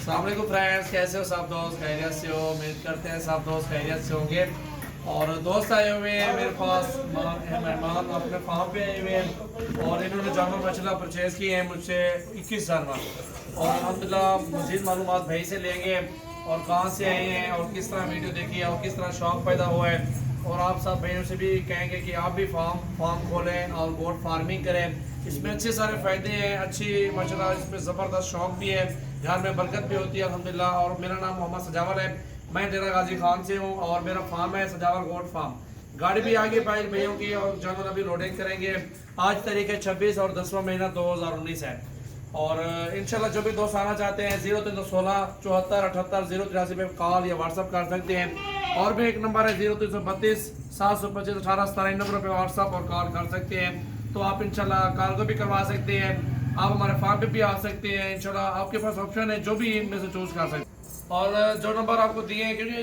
अस्सलाम वालेकुम फ्रेंड्स, कैसे हो सब दोस्त? खैरियत से हो? उम्मीद करते हैं सब दोस्त खैरियत से होंगे। और दोस्त आए हुए हैं मेरे पास, मेहमान अपने फार्म पे आए हुए हैं और इन्होंने जानवर मछला परचेज़ किए हैं मुझसे 21 जानवर। और अल्हम्दुलिल्लाह मज़ीद मालूमात भाई से लेंगे और कहाँ से आए हैं और किस तरह वीडियो देखी है और किस तरह शौक़ पैदा हुआ है। और आप सब भाइयों से भी कहेंगे कि आप भी फार्म खोलें और गोट फार्मिंग करें। इसमें अच्छे सारे फ़ायदे हैं, अच्छी माशाल्लाह इसमें ज़बरदस्त शौक़ भी है, घर में बरकत भी होती है अल्हम्दुलिल्लाह। और मेरा नाम मोहम्मद सजावल है, मैं डेरा गाजी खान से हूँ और मेरा फार्म है सजावल गोट फार्म। गाड़ी भी आगे पाइल भैयों की और जानवर अभी लोडिंग करेंगे। आज तारीख है 26 और 10वां महीना 2019 है। और इंशाल्लाह जो भी दोस्त आना चाहते हैं 0316 74 78 083 पे कॉल या व्हाट्सअप कर सकते हैं। और भी एक नंबर है 0332 725 18 नंबर पे व्हाट्सअप और कॉल कर सकते हैं। तो आप इंशाल्लाह कार्गो भी करवा सकते हैं, आप हमारे फार्म पे भी आ सकते हैं। इंशाल्लाह आपके पास ऑप्शन है, जो भी इनमें से चूज़ कर सकते हैं। और जो नंबर आपको दिए हैं, क्योंकि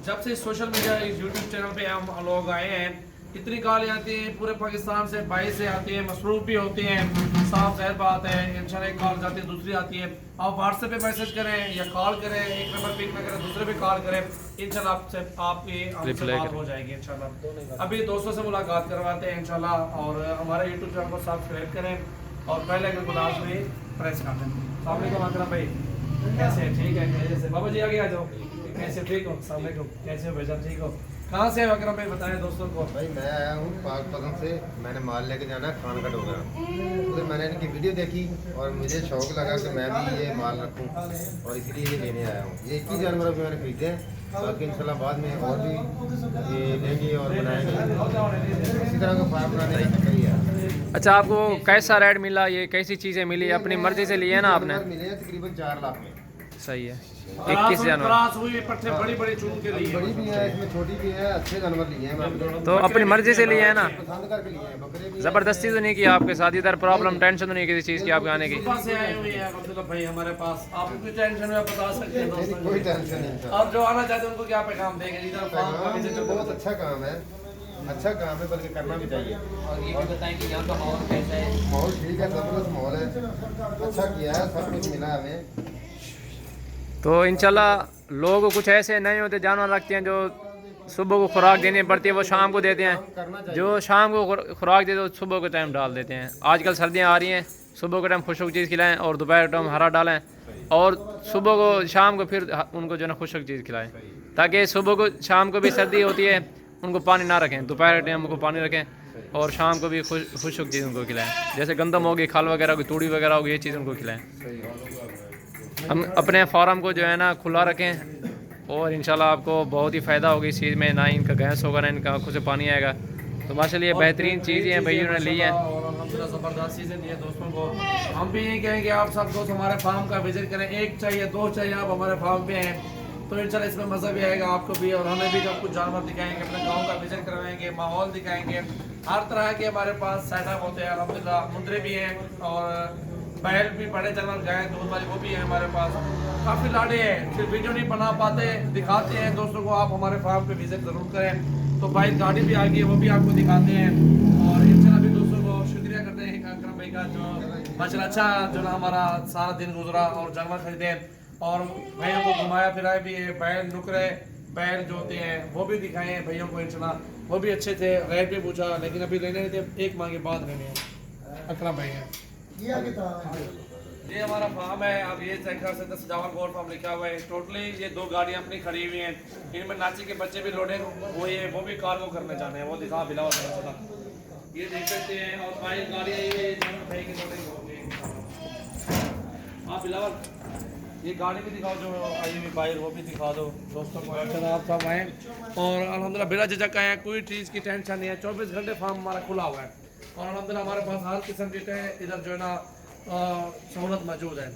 जब से सोशल मीडिया यूट्यूब चैनल पे हम लोग आए हैं इतनी कॉलें आती हैं, पूरे पाकिस्तान से 22 से आती हैं, मसरूफ भी होते हैं, साफ ज़ाहिर बात है। इंशाल्लाह एक कॉल जाती है दूसरी आती है। आप व्हाट्सएप पे मैसेज करें या कॉल करें, एक नंबर पिक ना करें दूसरे पे कॉल करें, इंशाल्लाह आपकी बात हो जाएगी इंशाल्लाह। अभी दोस्तों से मुलाकात करवाते हैं इंशाल्लाह। और हमारे यूट्यूब चैनल को सब्सक्राइब करें और पहले अगर गुलाब में प्रेस कर दें। अस्सलाम वालेकुम अकरम भाई, कैसे हैं? ठीक है, कैसे बाबा जी आगे आ जाओ। कैसे? ठीक हो? अस्सलाम वालेकुम, कैसे हो भाईजान? ठीक हो? कहाँ से अकरम भाई बताएं दोस्तों को। भाई मैं आया हूँ पाकपतन से, मैंने माल लेके जाना है खान का डोगरा। उधर मैंने इनकी वीडियो देखी और मुझे शौक लगा कि मैं भी ये माल रखूँ और इसलिए ये लेने आया हूँ। ये 21 जानवर भी मैंने खरीदे हैं, बाकी इंशाल्लाह बाद में और भी ये लेंगे और बनाएंगे। इसी तरह का फार्म बनाने की तैयारी है। अच्छा, आपको कैसा रेट मिला? ये कैसी चीज़ें मिली? अपनी मर्जी से लिए ना आपने? मिले हैं तकरीबन 4 लाख में। सही है। 21 जानवर बड़ी बड़ी चून के लिए बड़ी भी है, इसमें छोटी भी है, अच्छे जानवर लिए हैं मैंने। तो अपनी मर्जी से लिए है ना? पसंद करके लिए हैं। बकरे भी ज़बरदस्ती तो नहीं की आपके साथ? इधर प्रॉब्लम टेंशन तो नहीं किसी चीज़ की आपके आने की? सुबह से आए हुए हैं अब्दुल्ला भाई हमारे पास। आपको कोई टेंशन है बता सकते हैं दोस्तों। कोई टेंशन नहीं। और जो आना चाहते हैं उनको क्या पैगाम देंगे? इधर फार्म का विजिट बहुत अच्छा काम है, अच्छा काम है, बल्कि करना भी चाहिए। और ये भी बताएं कि यहाँ का माहौल कैसा है? माहौल ठीक है, ज़बरदस्त माहौल है, अच्छा किया है, सब कुछ मिला हमें। तो इंशाल्लाह लोग कुछ ऐसे नहीं होते जानवर रखते हैं जो सुबह को खुराक देनी पड़ती है वो शाम को देते हैं, जो शाम को खुराक देते हैं सुबह के टाइम डाल देते हैं। आजकल सर्दियाँ आ रही हैं, सुबह के टाइम खुशक चीज़ खिलाएं और दोपहर के टाइम हरा डालें और सुबह को शाम को फिर उनको जो है ना खुशक चीज़ खिलाएं, ताकि सुबह को शाम को भी सर्दी होती है उनको पानी ना रखें, दोपहर के टाइम उनको पानी रखें और शाम को भी खुशक चीज़ उनको खिलाएं। जैसे गंदम होगी, खल वगैरह होगी, तूड़ी वगैरह होगी, ये चीज़ उनको खिलाएं। हम अपने फार्म को जो है ना खुला रखें और इंशाल्लाह आपको बहुत ही फ़ायदा होगा इस चीज़ में। ना इनका गैस होगा, ना इनका आँखों से पानी आएगा। तो माशाल्लाह ये बेहतरीन चीज़ें हैं भाइयों ने ली हैं और अल्हम्दुलिल्लाह ज़बरदस्त चीज़ें दी है दोस्तों को। हम भी यही कहेंगे आप सब दोस्त हमारे फार्म का विजिट करें। एक चाहिए, दो चाहिए, आप हमारे फार्म पे हैं तो इंशाल्लाह इसमें मज़ा भी आएगा आपको भी और हमें भी। जब कुछ जानवर दिखाएंगे, अपने गाँव का विजिट करवाएंगे, माहौल दिखाएंगे, हर तरह के हमारे पास सेटअप होते हैं अल्हम्दुलिल्लाह। मुंदरे भी हैं और बैल भी, बड़े जानवर गाय दूध वाली वो भी है हमारे पास। काफ़ी लाडे हैं, सिर्फ वीडियो नहीं बना पाते, दिखाते हैं दोस्तों को। आप हमारे फार्म पे विजिट ज़रूर करें। तो भाई गाड़ी भी आ गई है, वो भी आपको दिखाते हैं। और इंशाल्लाह भी दोस्तों को शुक्रिया करते हैं अकरम भाई का, जो माशाल्लाह अच्छा जो ना हमारा सारा दिन गुजरा और जानवर खरीदे और भाइयों को घुमाया फिराया भी है। बैल नुकरे बैल जो होते हैं वो भी दिखाए हैं भैया को इंशाल्लाह, वो भी अच्छे थे। रेट भी पूछा लेकिन अभी लेने नहीं थे, एक माह के बाद लेने हैं अकरम भाई हैं। ये हमारा फार्म है, अब ये चेक कर सकते हैं, सजावल गोट फार्म लिखा हुआ है। टोटली ये 2 गाड़ियाँ अपनी खड़ी हुई हैं, इनमें नाची के बच्चे भी लोडे हुए हैं, वो भी कार्गो करने जाने हैं, वो दिखा बिलावा थोड़ा ये देख सकते हैं। और बाई गाड़ियाँ ये भाई की लोडिंग होगी। हाँ बिलावल ये गाड़ी भी दिखाओ जो आई हुई बाहर, वो भी दिखा दो दोस्तों को। आप सब आए और अल्हम्दुलिल्लाह बिला झिझक आए हैं, कोई चीज़ की टेंशन नहीं है। 24 घंटे फार्म हमारा खुला हुआ है और अल्हम्दुलिल्लाह हमारे पास हर किस्म की इधर जो है ना सहूलत मौजूद है।